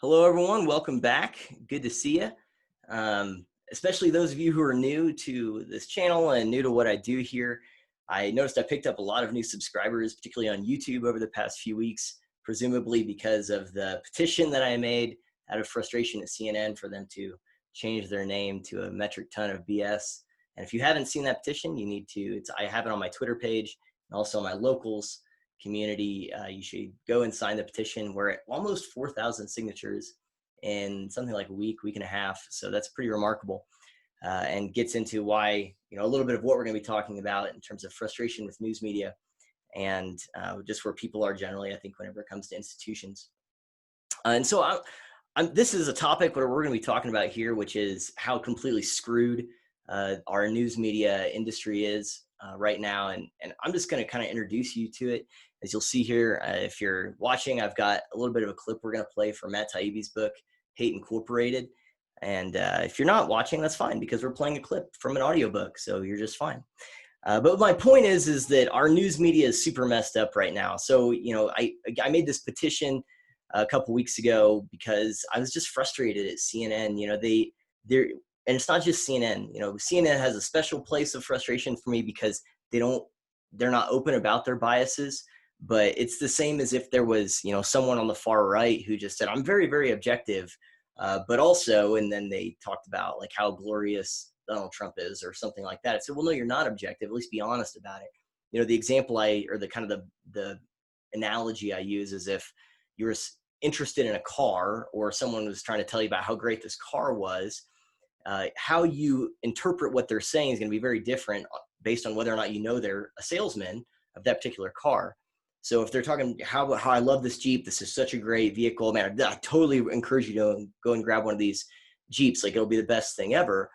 Hello, everyone. Welcome back. Good to see you. Especially those of you who are new to this channel and new to what I do here. I noticed I picked up a lot of new subscribers, particularly on YouTube over the past few weeks, presumably because of the petition that I made out of frustration at CNN for them to change their name to a metric ton of BS. And if you haven't seen that petition, you need to. I have it on my Twitter page and also my locals community. You should go and sign the petition. We're at almost 4,000 signatures in something like a week and a half. So that's pretty remarkable, and gets into why, a little bit of what we're going to be talking about in terms of frustration with news media and just where people are generally, I think, whenever it comes to institutions. And so this is a topic where we're going to be talking about here, which is how completely screwed our news media industry is right now. And I'm just going to kind of introduce you to it. As you'll see here, if you're watching, I've got a little bit of a clip we're going to play from Matt Taibbi's book, Hate Incorporated. And if you're not watching, that's fine, because we're playing a clip from an audiobook, so you're just fine. But my point is that our news media is super messed up right now. So, I made this petition a couple weeks ago because I was just frustrated at CNN. They're and it's not just CNN. CNN has a special place of frustration for me because they're not open about their biases. But it's the same as if there was, someone on the far right who just said, I'm very, very objective. But also, and then they talked about like how glorious Donald Trump is or something like that. I said, well, no, you're not objective. At least be honest about it. The example the analogy I use is if you're interested in a car or someone was trying to tell you about how great this car was, how you interpret what they're saying is going to be very different based on whether or not they're a salesman of that particular car. So if they're talking how I love this Jeep, this is such a great vehicle, man, I totally encourage you to go and grab one of these Jeeps. Like, it'll be the best thing ever.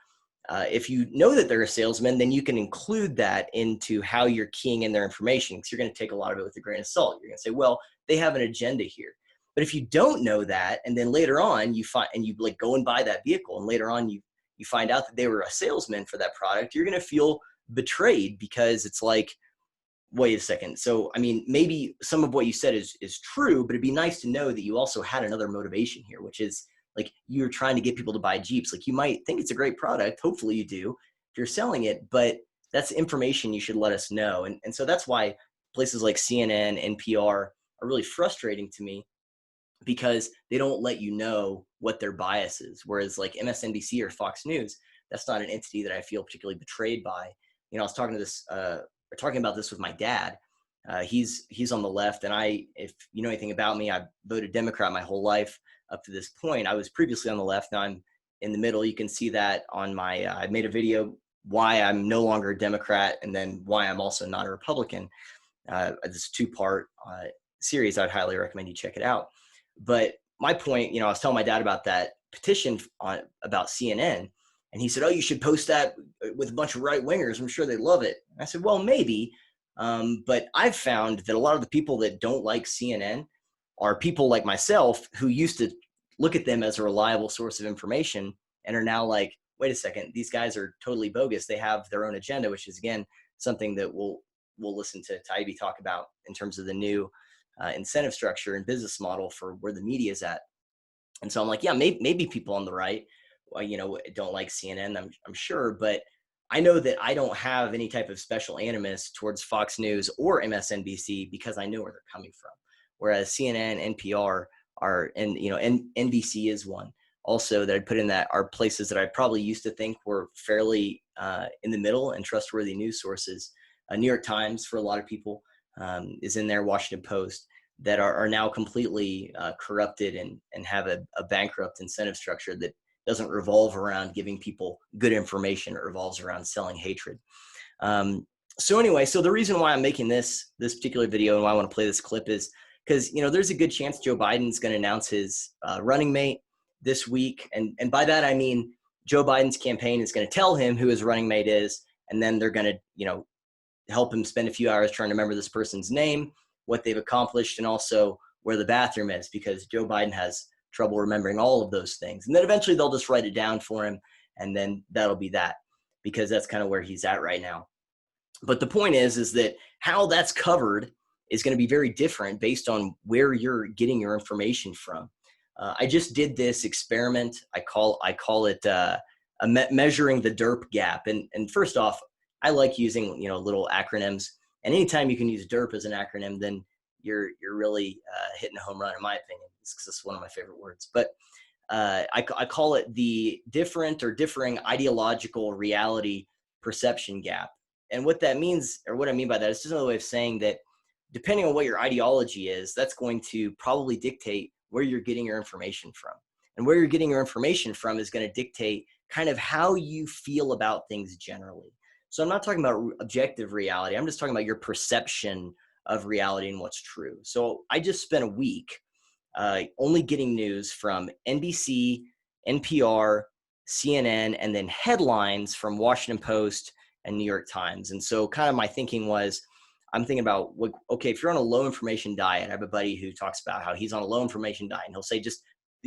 If you know that they're a salesman, then you can include that into how you're keying in their information, because you're going to take a lot of it with a grain of salt. You're going to say, well, they have an agenda here. But if you don't know that, and then later on you find, and you like go and buy that vehicle, and later on you find out that they were a salesman for that product, you're going to feel betrayed, because it's like, wait a second. So, maybe some of what you said is true, but it'd be nice to know that you also had another motivation here, which is like you're trying to get people to buy Jeeps. Like, you might think it's a great product. Hopefully you do if you're selling it, but that's information you should let us know. And so that's why places like CNN, NPR are really frustrating to me, because they don't let you know what their bias is. Whereas like MSNBC or Fox News, that's not an entity that I feel particularly betrayed by. I was talking about this with my dad. He's on the left, and if you know anything about me, I've voted Democrat my whole life up to this point. I was previously on the left. Now I'm in the middle. You can see that on my, I made a video why I'm no longer a Democrat, and then why I'm also not a Republican. This 2-part series. I'd highly recommend you check it out. But my point, I was telling my dad about that petition about CNN, and he said, oh, you should post that with a bunch of right wingers. I'm sure they love it. And I said, well, maybe. But I've found that a lot of the people that don't like CNN are people like myself, who used to look at them as a reliable source of information and are now like, wait a second, these guys are totally bogus. They have their own agenda, which is, again, something that we'll listen to Taibbi talk about in terms of the new incentive structure and business model for where the media is at. And so I'm like, yeah, maybe people on the right, don't like CNN, I'm sure, but I know that I don't have any type of special animus towards Fox News or MSNBC, because I know where they're coming from. Whereas CNN, NPR are, and NBC is one also that I'd put in that are places that I probably used to think were fairly in the middle and trustworthy news sources. New York Times, for a lot of people, is in there, Washington Post, that are now completely corrupted and have a bankrupt incentive structure that doesn't revolve around giving people good information. It revolves around selling hatred. So anyway, so the reason why I'm making this particular video and why I want to play this clip is because, there's a good chance Joe Biden's going to announce his running mate this week. And by that, I mean, Joe Biden's campaign is going to tell him who his running mate is, and then they're going to, help him spend a few hours trying to remember this person's name, what they've accomplished, and also where the bathroom is, because Joe Biden has trouble remembering all of those things. And then eventually they'll just write it down for him, and then that'll be that, because that's kind of where he's at right now. But the point is that how that's covered is going to be very different based on where you're getting your information from. I just did this experiment. I call it measuring the DIRP gap. And first off, I like using little acronyms. And anytime you can use DIRP as an acronym, then you're really hitting a home run, in my opinion. It's one of my favorite words. But I call it the different or differing ideological reality perception gap. And what that means, or what I mean by that, is just another way of saying that depending on what your ideology is, that's going to probably dictate where you're getting your information from. And where you're getting your information from is going to dictate kind of how you feel about things generally. So I'm not talking about objective reality. I'm just talking about your perception of reality and what's true. So I just spent a week only getting news from NBC, NPR, CNN, and then headlines from Washington Post and New York Times. And so kind of my thinking was, I'm thinking about, okay, if you're on a low information diet, I have a buddy who talks about how he's on a low information diet, and he'll say, just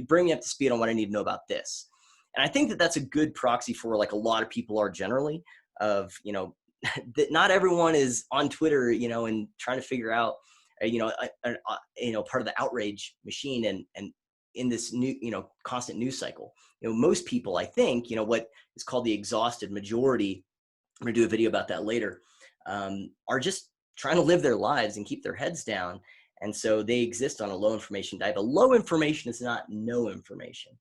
bring me up to speed on what I need to know about this. And I think that that's a good proxy for like a lot of people are generally of, that not everyone is on Twitter, and trying to figure out, part of the outrage machine and in this new, constant news cycle. Most people, I think, what is called the exhausted majority, I'm going to do a video about that later, are just trying to live their lives and keep their heads down. And so they exist on a low information diet. But low information is not no information.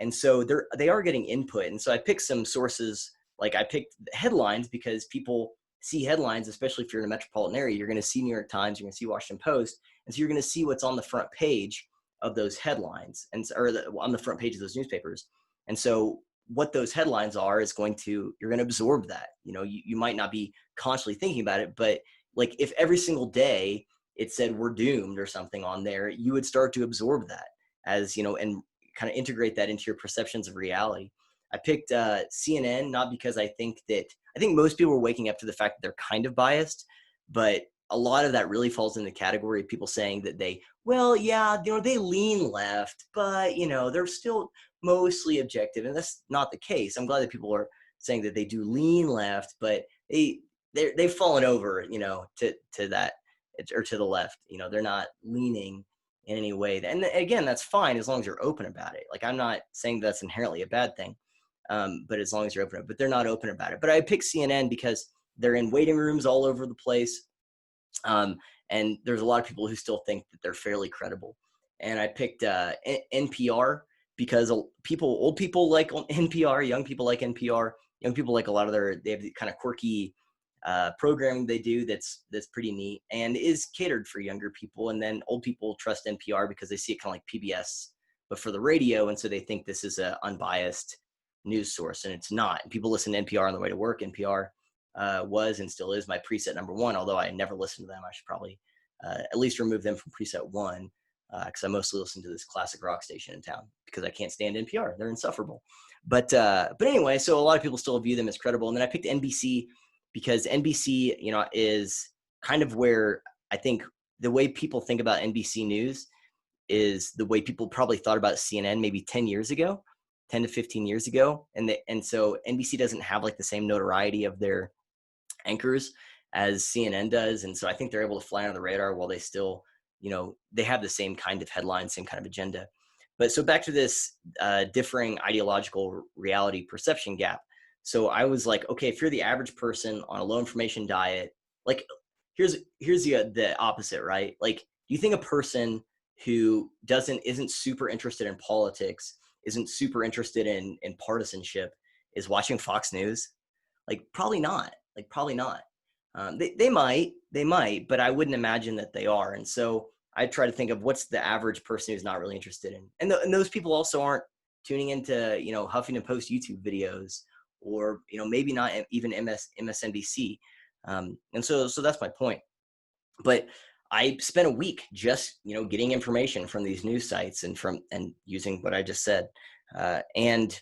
And so they are getting input. And so I picked some sources, like I picked headlines because people see headlines, especially if you're in a metropolitan area, you're going to see New York Times, you're going to see Washington Post. And so you're going to see what's on the front page of those headlines on the front page of those newspapers. And so what those headlines are is you're going to absorb that. You might not be consciously thinking about it, but like if every single day it said we're doomed or something on there, you would start to absorb that as, and kind of integrate that into your perceptions of reality. I picked CNN, not because I think most people are waking up to the fact that they're kind of biased, but a lot of that really falls in the category of people saying that they lean left, but they're still mostly objective. And that's not the case. I'm glad that people are saying that they do lean left, but they've fallen over, to that or to the left. They're not leaning in any way. And again, that's fine as long as you're open about it. Like, I'm not saying that's inherently a bad thing, but as long as you're open, but they're not open about it. But I picked CNN because they're in waiting rooms all over the place. And there's a lot of people who still think that they're fairly credible. And I picked NPR because old people like NPR, young people like NPR, young people like a lot of they have the kind of quirky programming they do that's pretty neat and is catered for younger people. And then old people trust NPR because they see it kind of like PBS, but for the radio. And so they think this is an unbiased news source, and it's not. And people listen to NPR on the way to work. NPR was and still is my preset number one, although I never listen to them. I should probably at least remove them from preset one because I mostly listen to this classic rock station in town because I can't stand NPR. They're insufferable. But anyway, so a lot of people still view them as credible. And then I picked NBC because NBC, is kind of where I think the way people think about NBC News is the way people probably thought about CNN maybe 10 to 15 years ago. And so NBC doesn't have like the same notoriety of their anchors as CNN does. And so I think they're able to fly under the radar while they still, they have the same kind of headlines, same kind of agenda. But so back to this differing ideological reality perception gap. So I was like, okay, if you're the average person on a low information diet, like here's the opposite, right? Like, do you think a person who isn't super interested in politics, isn't super interested in partisanship, is watching Fox News? Like, probably not. They might, but I wouldn't imagine that they are. And so I try to think of what's the average person who's not really interested in. And those people also aren't tuning into, Huffington Post YouTube videos or, maybe not even MSNBC. And so that's my point. But I spent a week just, getting information from these news sites and using what I just said. And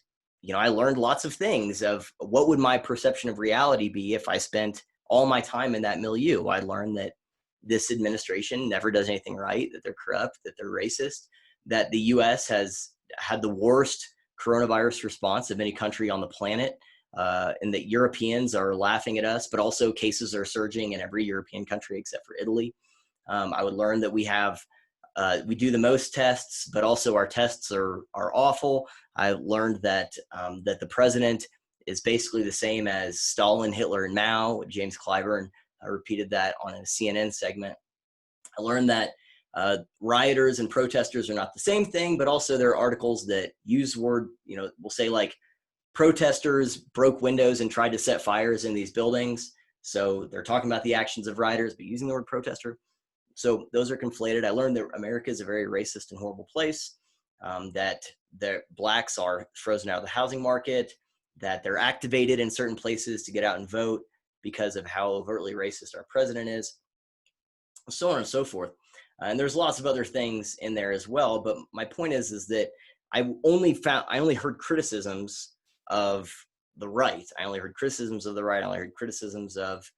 I learned lots of things of what would my perception of reality be if I spent all my time in that milieu. I learned that this administration never does anything right, that they're corrupt, that they're racist, that the U.S. has had the worst coronavirus response of any country on the planet, and that Europeans are laughing at us, but also cases are surging in every European country except for Italy. I would learn that we have we do the most tests, but also our tests are awful. I learned that that the president is basically the same as Stalin, Hitler, and Mao. James Clyburn repeated that on a CNN segment. I learned that rioters and protesters are not the same thing, but also there are articles that use word, will say like protesters broke windows and tried to set fires in these buildings. So they're talking about the actions of rioters, but using the word protester. So those are conflated. I learned that America is a very racist and horrible place, that the blacks are frozen out of the housing market, that they're activated in certain places to get out and vote because of how overtly racist our president is, so on and so forth. And there's lots of other things in there as well. But my point is that I only heard criticisms of the right. I only heard criticisms of the right. I only heard criticisms of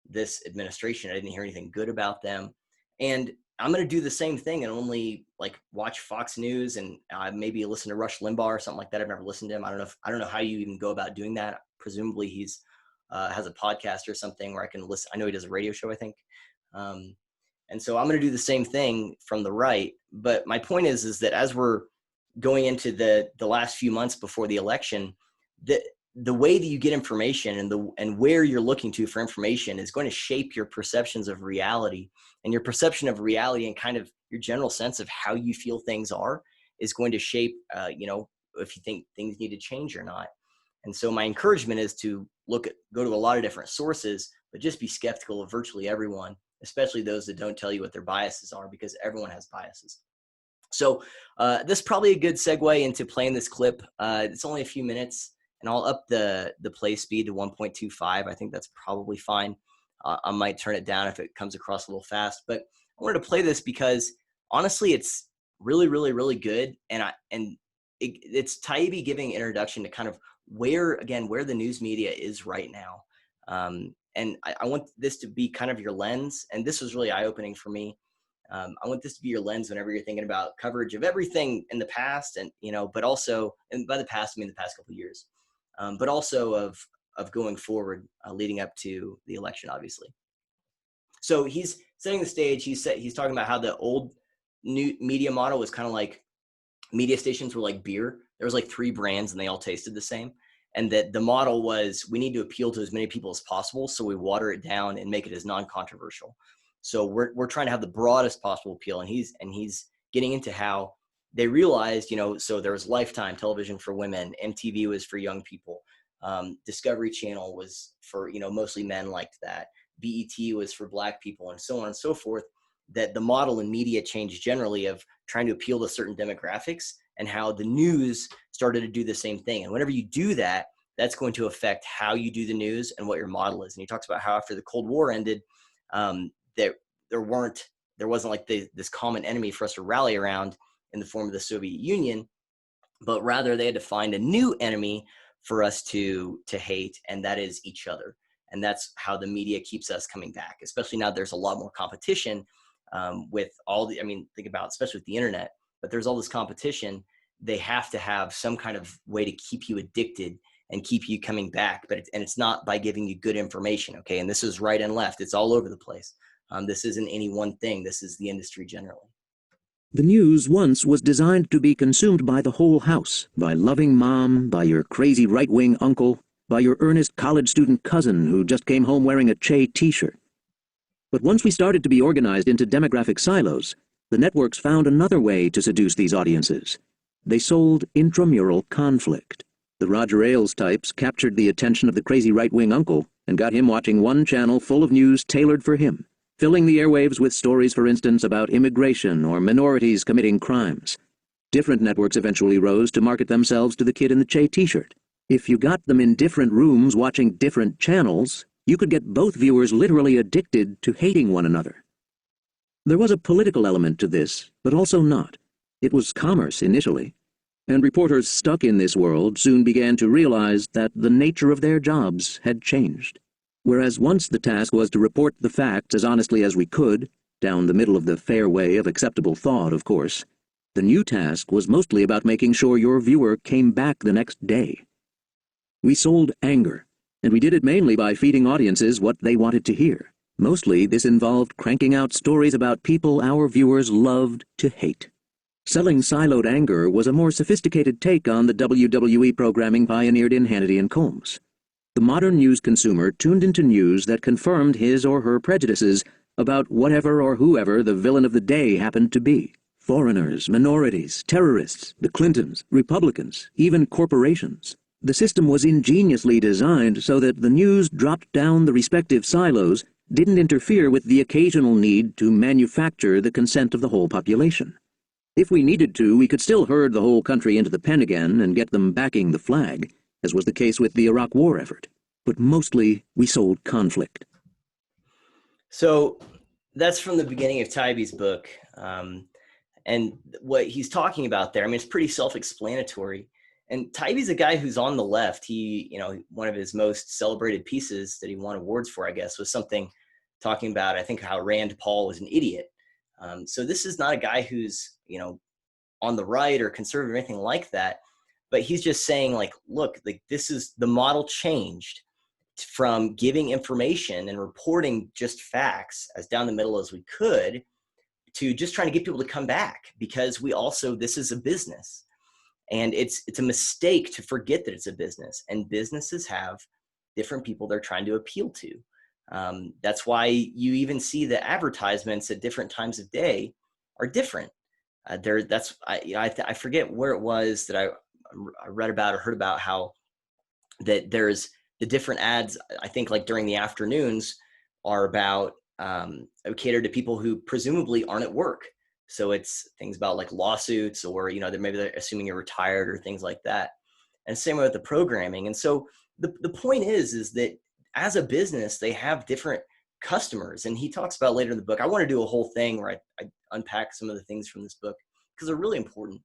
this administration. I didn't hear anything good about them. And I'm going to do the same thing and only like watch Fox News and maybe listen to Rush Limbaugh or something like that. I've never listened to him. I don't know how you even go about doing that. Presumably he's has a podcast or something where I can listen. I know he does a radio show, I think. And so I'm going to do the same thing from the right. But my point is that as we're going into the last few months before the election, the way that you get information and where you're looking to for information is going to shape your perceptions of reality, and your perception of reality and kind of your general sense of how you feel things are is going to shape, if you think things need to change or not. And so my encouragement is to go to a lot of different sources, but just be skeptical of virtually everyone, especially those that don't tell you what their biases are, because everyone has biases. So this is probably a good segue into playing this clip. It's only a few minutes, and I'll up the play speed to 1.25. I think that's probably fine. I might turn it down if it comes across a little fast, but I wanted to play this because honestly, it's really, really, really good. And it's Taibbi giving an introduction to kind of where the news media is right now. And I want this to be kind of your lens. And this was really eye-opening for me. I want this to be your lens whenever you're thinking about coverage of everything in the past, and but also, and by the past I mean the past couple of years, but also of going forward, leading up to the election, obviously. So he's setting the stage. He's talking about how the old new media model was kind of like media stations were like beer. There was like 3 brands and they all tasted the same. And that the model was, we need to appeal to as many people as possible. So we water it down and make it as non-controversial. So we're trying to have the broadest possible appeal. And he's getting into how they realized, so there was Lifetime television for women. MTV was for young people. Discovery Channel was for, mostly men liked that. BET was for black people, and so on and so forth. That the model in media changed generally of trying to appeal to certain demographics, and how the news started to do the same thing. And whenever you do that, that's going to affect how you do the news and what your model is. And he talks about how after the Cold War ended, that there wasn't like this common enemy for us to rally around in the form of the Soviet Union, but rather they had to find a new enemy for us to hate, and that is each other. And that's how the media keeps us coming back, especially now there's a lot more competition with think about, especially with the internet, but there's all this competition. They have to have some kind of way to keep you addicted and keep you coming back. And it's not by giving you good information. Okay. And this is right and left. It's all over the place. This isn't any one thing. This is the industry generally. The news once was designed to be consumed by the whole house, by loving mom, by your crazy right-wing uncle, by your earnest college student cousin who just came home wearing a Che t-shirt. But once we started to be organized into demographic silos, the networks found another way to seduce these audiences. They sold intramural conflict. The Roger Ailes types captured the attention of the crazy right-wing uncle and got him watching one channel full of news tailored for him, filling the airwaves with stories, for instance, about immigration or minorities committing crimes. Different networks eventually rose to market themselves to the kid in the Che t-shirt. If you got them in different rooms watching different channels, you could get both viewers literally addicted to hating one another. There was a political element to this, but also not. It was commerce initially, and reporters stuck in this world soon began to realize that the nature of their jobs had changed. Whereas once the task was to report the facts as honestly as we could, down the middle of the fairway of acceptable thought, of course, the new task was mostly about making sure your viewer came back the next day. We sold anger, and we did it mainly by feeding audiences what they wanted to hear. Mostly, this involved cranking out stories about people our viewers loved to hate. Selling siloed anger was a more sophisticated take on the WWE programming pioneered in Hannity and Combs. The modern news consumer tuned into news that confirmed his or her prejudices about whatever or whoever the villain of the day happened to be. Foreigners, minorities, terrorists, the Clintons, Republicans, even corporations. The system was ingeniously designed so that the news dropped down the respective silos didn't interfere with the occasional need to manufacture the consent of the whole population. If we needed to, we could still herd the whole country into the pen again and get them backing the flag, as was the case with the Iraq War effort. But mostly, we sold conflict. So that's from the beginning of Tybie's book. And what he's talking about there, I mean, it's pretty self-explanatory. And Tybie's a guy who's on the left. He, one of his most celebrated pieces that he won awards for, I guess, was something talking about, I think, how Rand Paul was an idiot. So this is not a guy who's, on the right or conservative or anything like that. But he's just saying, like, look, like, this is the model changed from giving information and reporting just facts as down the middle as we could to just trying to get people to come back, because we also, this is a business. And it's a mistake to forget that it's a business, and businesses have different people they're trying to appeal to. That's why you even see the advertisements at different times of day are different. I forget where it was that I read about or heard about how that there's the different ads, I think, like during the afternoons are about catered to people who presumably aren't at work. So it's things about like lawsuits, or, maybe they're assuming you're retired or things like that. And same way with the programming. And so the point is that as a business, they have different customers. And he talks about later in the book, I want to do a whole thing where I unpack some of the things from this book because they're really important.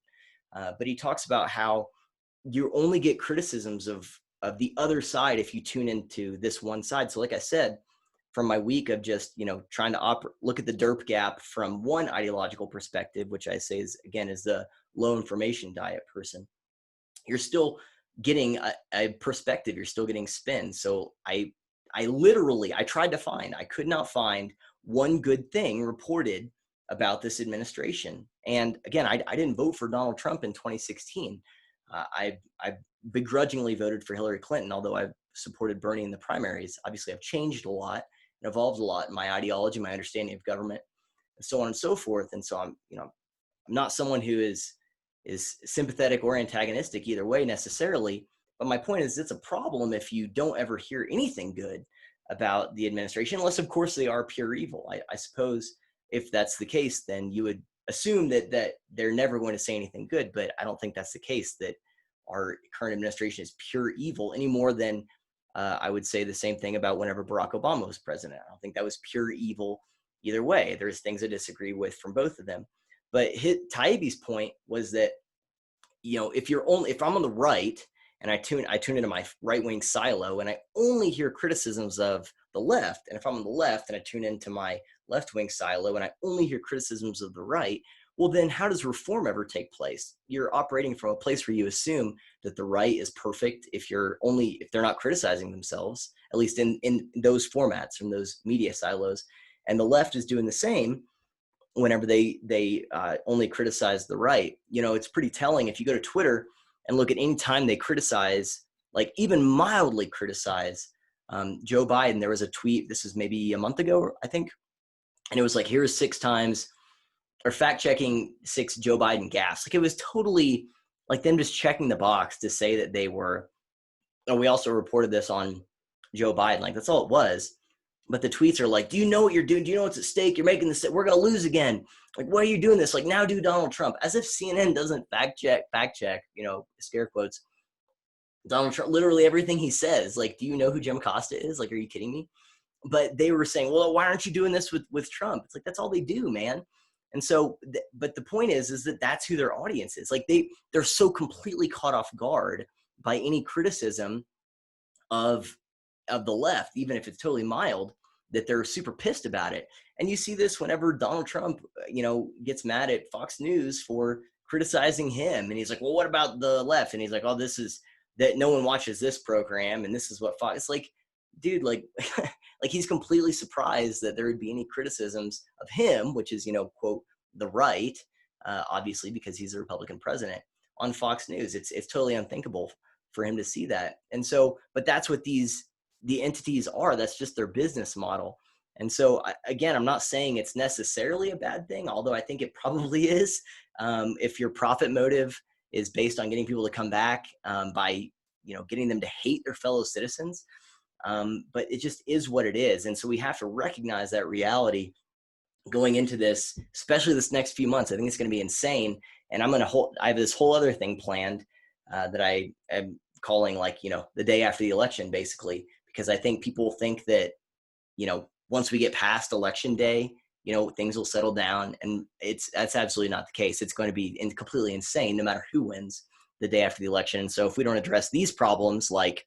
But he talks about how you only get criticisms of the other side if you tune into this one side. So like I said, from my week of just, trying to look at the DIRP Gap from one ideological perspective, which I say is the low information diet person, you're still getting a perspective. You're still getting spin. So I could not find one good thing reported about this administration. And again, I didn't vote for Donald Trump in 2016. I begrudgingly voted for Hillary Clinton, although I've supported Bernie in the primaries. Obviously, I've changed a lot and evolved a lot in my ideology, my understanding of government, and so on and so forth. And so I'm not someone who is sympathetic or antagonistic either way necessarily. But my point is, it's a problem if you don't ever hear anything good about the administration, unless, of course, they are pure evil. I suppose if that's the case, then you would assume that they're never going to say anything good. But I don't think that's the case, that our current administration is pure evil any more than I would say the same thing about whenever Barack Obama was president. I don't think that was pure evil either way. There's things I disagree with from both of them. But Taibbi's point was that, if I'm on the right and I tune into my right-wing silo and I only hear criticisms of the left, and if I'm on the left and I tune into my left-wing silo and I only hear criticisms of the right, well, then how does reform ever take place? You're operating from a place where you assume that the right is perfect if they're not criticizing themselves, at least in those formats from those media silos. And the left is doing the same whenever they only criticize the right. It's pretty telling if you go to Twitter and look at any time they criticize, like even mildly criticize Joe Biden. There was a tweet, this is maybe a month ago, I think, and it was like, here's 6 times, or fact checking 6 Joe Biden gaffes. Like, it was totally like them just checking the box to say that they were, and we also reported this on Joe Biden. Like, that's all it was. But the tweets are like, do you know what you're doing? Do you know what's at stake? You're making this, we're going to lose again. Like, why are you doing this? Like, now do Donald Trump. As if CNN doesn't fact check, scare quotes, Donald Trump, literally everything he says. Like, do you know who Jim Acosta is? Like, are you kidding me? But they were saying, well, why aren't you doing this with Trump? It's like, that's all they do, man. And so, but the point is that that's who their audience is. Like, they're so completely caught off guard by any criticism of the left, even if it's totally mild, that they're super pissed about it. And you see this whenever Donald Trump, gets mad at Fox News for criticizing him. And he's like, well, what about the left? And he's like, oh, this is that no one watches this program. And this is what Fox, it's like, dude, like, like he's completely surprised that there would be any criticisms of him, which is, you know, quote, the right, obviously, because he's a Republican president, on Fox News. It's totally unthinkable for him to see that. And so, but that's what the entities are. That's just their business model. And so, again, I'm not saying it's necessarily a bad thing, although I think it probably is. If your profit motive is based on getting people to come back by, you know, getting them to hate their fellow citizens. But it just is what it is. And so we have to recognize that reality going into this, especially this next few months. I think it's going to be insane. And I have this whole other thing planned that I am calling, like, you know, the day after the election, basically, because I think people think that, you know, once we get past election day, you know, things will settle down, and that's absolutely not the case. It's going to be completely insane no matter who wins the day after the election. And so if we don't address these problems, like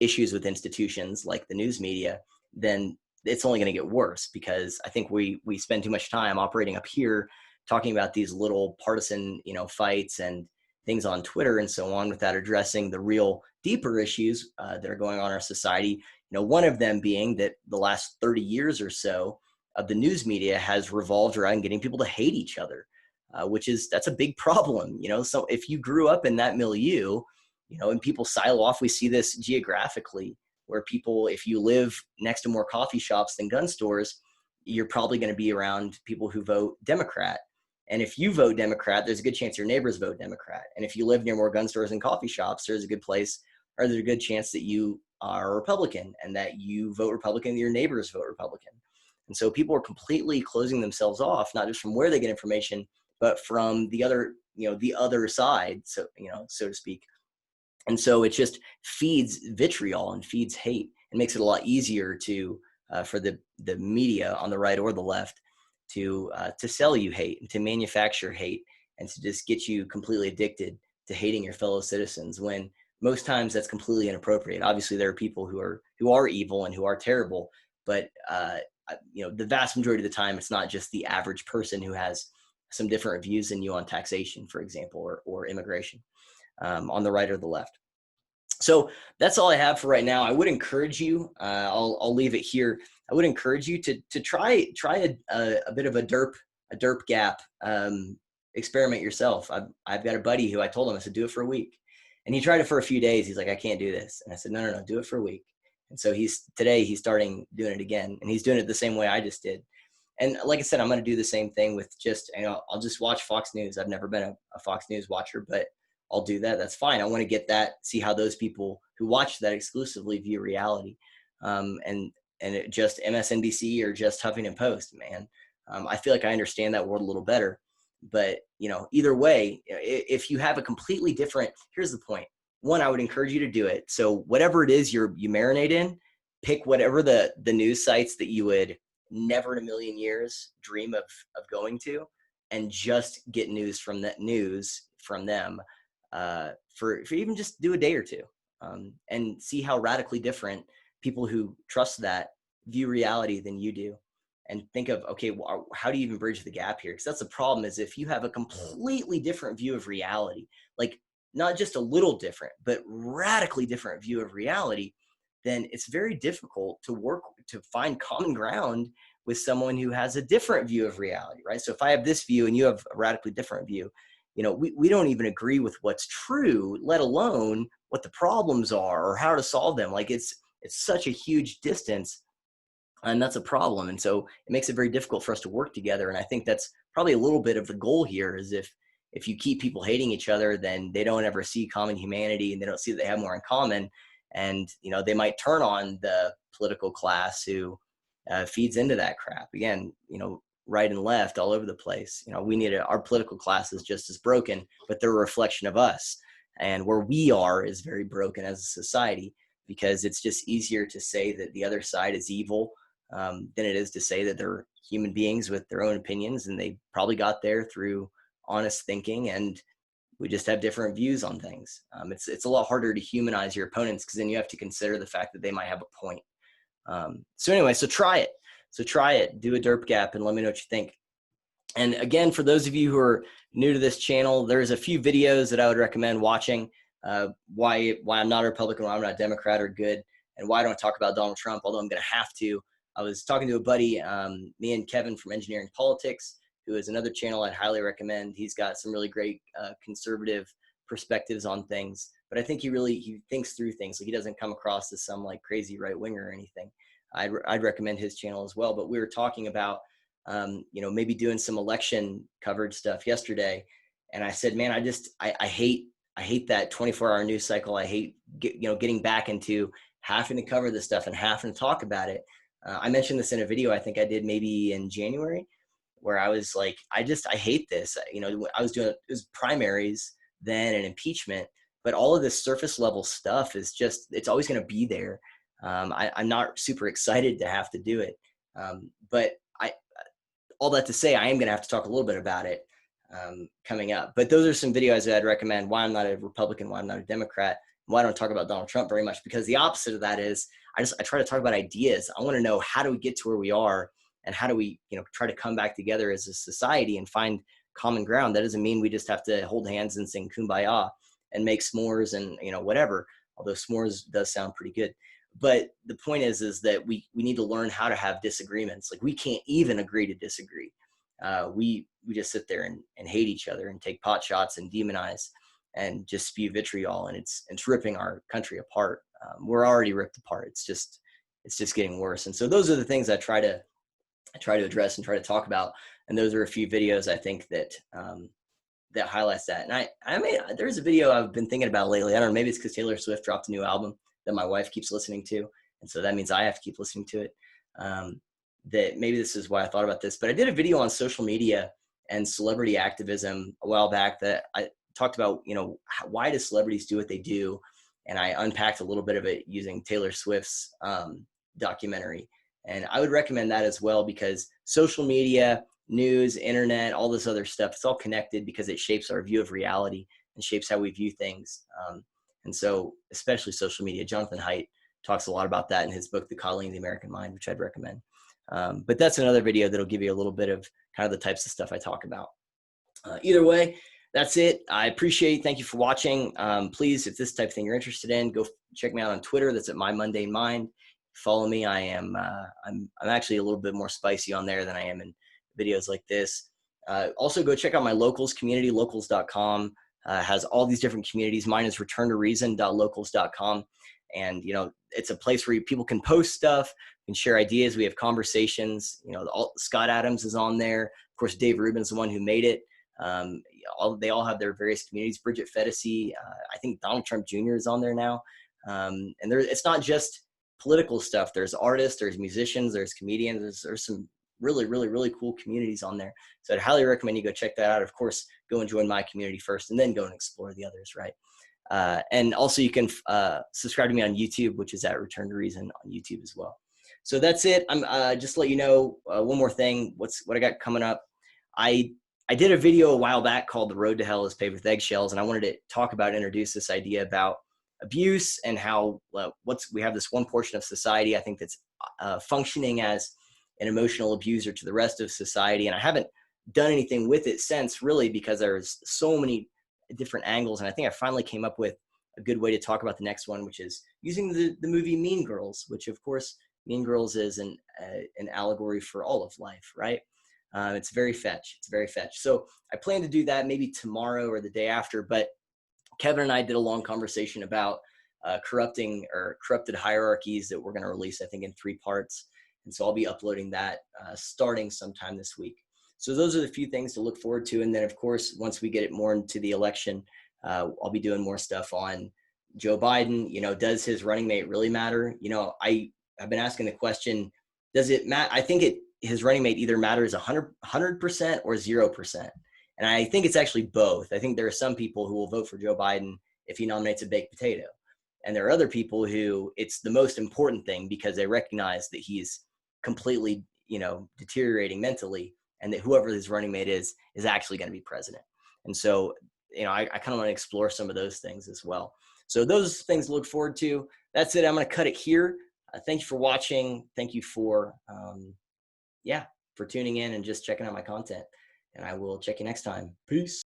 issues with institutions like the news media, then it's only going to get worse, because I think we spend too much time operating up here talking about these little partisan, you know, fights and things on Twitter and so on, without addressing the real deeper issues that are going on in our society. You know, one of them being that the last 30 years or so of the news media has revolved around getting people to hate each other, that's a big problem. You know, so if you grew up in that milieu, you know, and people silo off, we see this geographically, where people, if you live next to more coffee shops than gun stores, you're probably going to be around people who vote Democrat. And if you vote Democrat, there's a good chance your neighbors vote Democrat. And if you live near more gun stores and coffee shops, there's a good chance that you are a Republican, and that you vote Republican, and your neighbors vote Republican. And so people are completely closing themselves off, not just from where they get information, but from the other side, so to speak. And so it just feeds vitriol and feeds hate, and makes it a lot easier to for the media on the right or the left to sell you hate and to manufacture hate, and to just get you completely addicted to hating your fellow citizens, when most times that's completely inappropriate. Obviously, there are people who are evil and who are terrible, but the vast majority of the time, it's not just the average person who has some different views than you on taxation, for example, or immigration, on the right or the left. So that's all I have for right now. I would encourage you, I'll leave it here. I would encourage you to try a bit of a derp gap experiment yourself. I've got a buddy who I told him, I said, do it for a week. And he tried it for a few days. He's like, I can't do this. And I said, no, do it for a week. And so today he's starting doing it again, and he's doing it the same way I just did. And like I said, I'm going to do the same thing with I'll just watch Fox News. I've never been a Fox News watcher, but I'll do that. That's fine. I want to get see how those people who watch that exclusively view reality. And it just MSNBC or just Huffington Post, man. I feel like I understand that world a little better. But, either way, if you have a completely different, here's the point. One, I would encourage you to do it. So whatever it is you marinate in, pick whatever the news sites that you would never in a million years dream of going to, and just get news from them for even just do a day or two, and see how radically different people who trust that view reality than you do. And think of, okay, how do you even bridge the gap here? Because that's the problem, is if you have a completely different view of reality, like not just a little different, but radically different view of reality, then it's very difficult to find common ground with someone who has a different view of reality, right? So if I have this view and you have a radically different view, we don't even agree with what's true, let alone what the problems are or how to solve them. Like it's such a huge distance. And that's a problem. And so it makes it very difficult for us to work together. And I think that's probably a little bit of the goal here, is if you keep people hating each other, then they don't ever see common humanity, and they don't see that they have more in common. And, they might turn on the political class who feeds into that crap. Again, right and left all over the place. Our political class is just as broken, but they're a reflection of us. And where we are is very broken as a society, because it's just easier to say that the other side is evil than it is to say that they're human beings with their own opinions, and they probably got there through honest thinking, and we just have different views on things. It's a lot harder to humanize your opponents, because then you have to consider the fact that they might have a point. So anyway, so try it, do a derp gap, and let me know what you think. And again, for those of you who are new to this channel, there's a few videos that I would recommend watching. Why I'm not a Republican, why I'm not a Democrat are good. and why don't I talk about Donald Trump, although I'm going to have to. I was talking to a buddy, me and Kevin from Engineering Politics, who is another channel I'd highly recommend. He's got some really great conservative perspectives on things, but I think he thinks through things. Like, he doesn't come across as some like crazy right winger or anything. I'd recommend his channel as well. But we were talking about, maybe doing some election coverage stuff yesterday. And I said, man, I hate that 24-hour news cycle. I hate getting back into having to cover this stuff and having to talk about it. I mentioned this in a video I think I did maybe in January, where I was like, I hate this. I was doing, it was primaries then and impeachment, but all of this surface level stuff is just, it's always going to be there. I'm not super excited to have to do it. But all that to say, I am going to have to talk a little bit about it coming up. But those are some videos that I'd recommend. Why I'm not a Republican, why I'm not a Democrat, why I don't talk about Donald Trump very much, because the opposite of that is I try to talk about ideas. I want to know, how do we get to where we are, and how do we try to come back together as a society and find common ground. That doesn't mean we just have to hold hands and sing Kumbaya and make s'mores and whatever, although s'mores does sound pretty good. But the point is that we need to learn how to have disagreements. Like, we can't even agree to disagree. We just sit there and hate each other and take pot shots and demonize and just spew vitriol, and it's ripping our country apart. We're already ripped apart. It's just getting worse. And so those are the things I try to address and try to talk about. And those are a few videos I think that that highlights that. And I mean, there's a video I've been thinking about lately. I don't know, maybe it's because Taylor Swift dropped a new album that my wife keeps listening to, and so that means I have to keep listening to it. That maybe this is why I thought about this. But I did a video on social media and celebrity activism a while back that I talked about, why do celebrities do what they do? And I unpacked a little bit of it using Taylor Swift's documentary. And I would recommend that as well, because social media, news, internet, all this other stuff, it's all connected because it shapes our view of reality and shapes how we view things. And so especially social media. Jonathan Haidt talks a lot about that in his book, The Coddling of the American Mind, which I'd recommend. But that's another video that'll give you a little bit of kind of the types of stuff I talk about. Either way, that's it. I appreciate, thank you for watching. Please, if this type of thing you're interested in, go check me out on Twitter. That's at My Mundane Mind. Follow me. I'm actually a little bit more spicy on there than I am in videos like this. Also go check out my locals community, locals.com. Has all these different communities. Mine is returntoreason.locals.com. And, it's a place where people can post stuff, can share ideas. We have conversations. Scott Adams is on there. Of course, Dave Rubin's the one who made it. They all have their various communities. Bridget Fedesi, I think Donald Trump Jr. is on there now. And it's not just political stuff. There's artists, there's musicians, there's comedians. There's some really, really, really cool communities on there. So I'd highly recommend you go check that out. Of course, go and join my community first, and then go and explore the others, right? And also you can subscribe to me on YouTube, which is at Return to Reason on YouTube as well. So that's it. I'm just to let you know one more thing. What I got coming up. I did a video a while back called "The Road to Hell is Paved with Eggshells," and I wanted to talk about, introduce this idea about abuse and how we have this one portion of society, I think, that's functioning as an emotional abuser to the rest of society. And I haven't done anything with it since, really, because there's so many different angles. And I think I finally came up with a good way to talk about the next one, which is using the movie Mean Girls, which of course Mean Girls is an allegory for all of life, right? It's very fetch. It's very fetch. So I plan to do that maybe tomorrow or the day after, but Kevin and I did a long conversation about corrupted hierarchies that we're going to release, I think, in 3 parts. And so I'll be uploading that starting sometime this week. So those are the few things to look forward to. And then, of course, once we get it more into the election, I'll be doing more stuff on Joe Biden. Does his running mate really matter? I've been asking the question, does it matter? I think his running mate either matters 100% or 0%. And I think it's actually both. I think there are some people who will vote for Joe Biden if he nominates a baked potato. And there are other people who it's the most important thing because they recognize that he's completely, deteriorating mentally, and that whoever his running mate is actually going to be president. And so, I kind of want to explore some of those things as well. So those things to look forward to. That's it. I'm going to cut it here. Thank you for watching. Thank you for, for tuning in and just checking out my content. And I will check you next time. Peace.